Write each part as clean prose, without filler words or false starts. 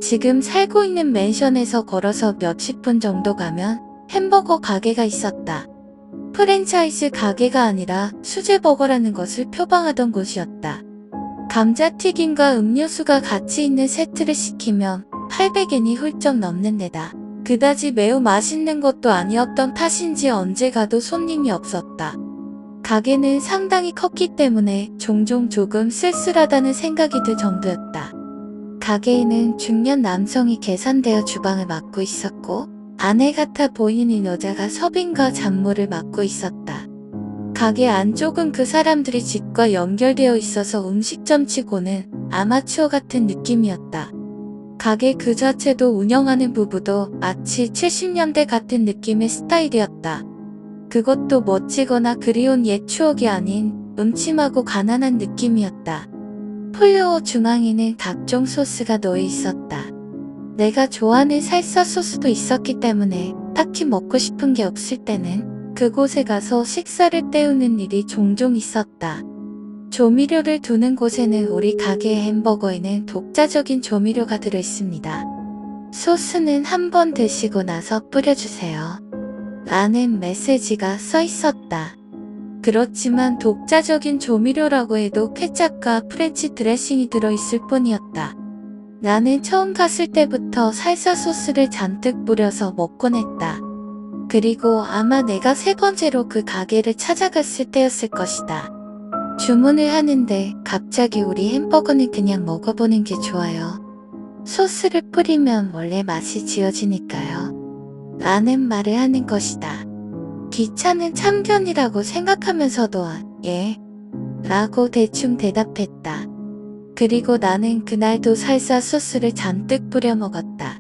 지금 살고 있는 맨션에서 걸어서 몇십 분 정도 가면 햄버거 가게가 있었다. 프랜차이즈 가게가 아니라 수제버거라는 것을 표방하던 곳이었다. 감자튀김과 음료수가 같이 있는 세트를 시키면 800엔이 훌쩍 넘는 데다 그다지 매우 맛있는 것도 아니었던 탓인지 언제 가도 손님이 없었다. 가게는 상당히 컸기 때문에 종종 조금 쓸쓸하다는 생각이 들 정도였다. 가게에는 중년 남성이 계산대어 주방을 맡고 있었고 아내 같아 보이는 여자가 서빙과 잡무를 맡고 있었다. 가게 안쪽은 그 사람들이 집과 연결되어 있어서 음식점치고는 아마추어 같은 느낌이었다. 가게 그 자체도 운영하는 부부도 마치 70년대 같은 느낌의 스타일이었다. 그것도 멋지거나 그리운 옛 추억이 아닌 음침하고 가난한 느낌이었다. 플로어 중앙에는 각종 소스가 놓여 있었다. 내가 좋아하는 살사 소스도 있었기 때문에 딱히 먹고 싶은 게 없을 때는 그곳에 가서 식사를 때우는 일이 종종 있었다. 조미료를 두는 곳에는 우리 가게의 햄버거에는 독자적인 조미료가 들어있습니다. 소스는 한 번 드시고 나서 뿌려주세요. 라는 메시지가 써 있었다. 그렇지만 독자적인 조미료라고 해도 케첩과 프렌치 드레싱이 들어있을 뿐이었다. 나는 처음 갔을 때부터 살사 소스를 잔뜩 뿌려서 먹곤 했다. 그리고 아마 내가 세 번째로 그 가게를 찾아갔을 때였을 것이다. 주문을 하는데 갑자기 우리 햄버거는 그냥 먹어보는 게 좋아요. 소스를 뿌리면 원래 맛이 지어지니까요. 라는 말을 하는 것이다. 귀찮은 참견이라고 생각하면서도 예? 라고 대충 대답했다. 그리고 나는 그날도 살사 소스를 잔뜩 뿌려 먹었다.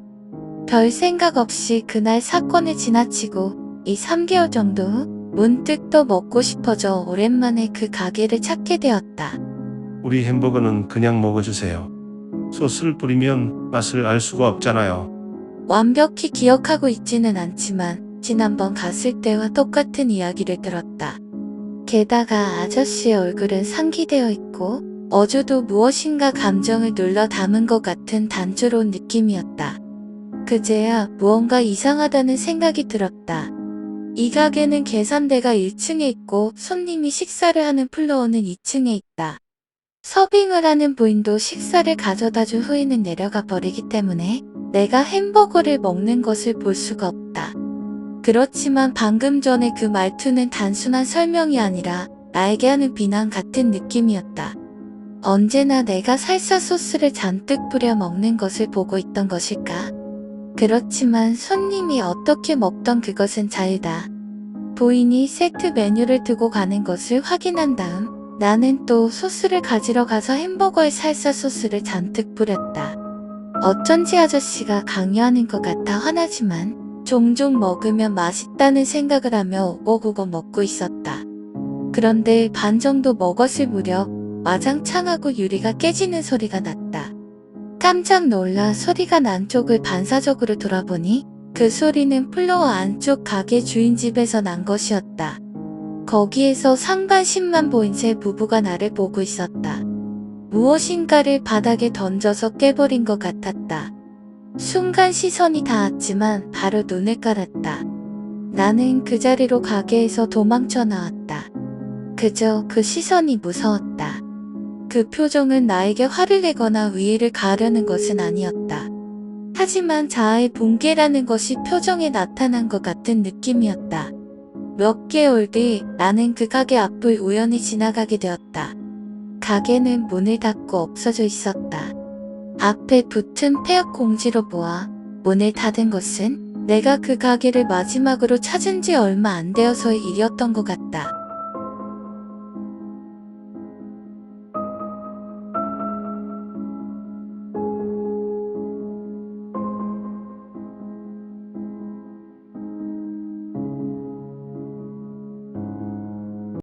별 생각 없이 그날 사건을 지나치고 3개월 정도 후 문득 또 먹고 싶어져 오랜만에 그 가게를 찾게 되었다. 우리 햄버거는 그냥 먹어주세요. 소스를 뿌리면 맛을 알 수가 없잖아요. 완벽히 기억하고 있지는 않지만 지난번 갔을 때와 똑같은 이야기를 들었다. 게다가 아저씨의 얼굴은 상기되어 있고 어조도 무엇인가 감정을 눌러 담은 것 같은 단조로운 느낌이었다. 그제야 무언가 이상하다는 생각이 들었다. 이 가게는 계산대가 1층에 있고 손님이 식사를 하는 플로어는 2층에 있다. 서빙을 하는 부인도 식사를 가져다 준 후에는 내려가 버리기 때문에 내가 햄버거를 먹는 것을 볼 수가 없다. 그렇지만 방금 전에 그 말투는 단순한 설명이 아니라 나에게 하는 비난 같은 느낌이었다. 언제나 내가 살사 소스를 잔뜩 뿌려 먹는 것을 보고 있던 것일까? 그렇지만 손님이 어떻게 먹던 그것은 자유다. 부인이 세트 메뉴를 두고 가는 것을 확인한 다음 나는 또 소스를 가지러 가서 햄버거에 살사 소스를 잔뜩 뿌렸다. 어쩐지 아저씨가 강요하는 것 같아 화나지만 종종 먹으면 맛있다는 생각을 하며 오고오고 먹고 있었다. 그런데 반 정도 먹었을 무렵 와장창하고 유리가 깨지는 소리가 났다. 깜짝 놀라 소리가 난 쪽을 반사적으로 돌아보니 그 소리는 플로어 안쪽 가게 주인 집에서 난 것이었다. 거기에서 상반신만 보인 세 부부가 나를 보고 있었다. 무엇인가를 바닥에 던져서 깨버린 것 같았다. 순간 시선이 닿았지만 바로 눈을 깔았다. 나는 그 자리로 가게에서 도망쳐 나왔다. 그저 그 시선이 무서웠다. 그 표정은 나에게 화를 내거나 위해를 가하려는 것은 아니었다. 하지만 자아의 붕괴라는 것이 표정에 나타난 것 같은 느낌이었다. 몇 개월 뒤 나는 그 가게 앞을 우연히 지나가게 되었다. 가게는 문을 닫고 없어져 있었다. 앞에 붙은 폐업 공지로 보아 문을 닫은 것은 내가 그 가게를 마지막으로 찾은 지 얼마 안 되어서의 일이었던 것 같다.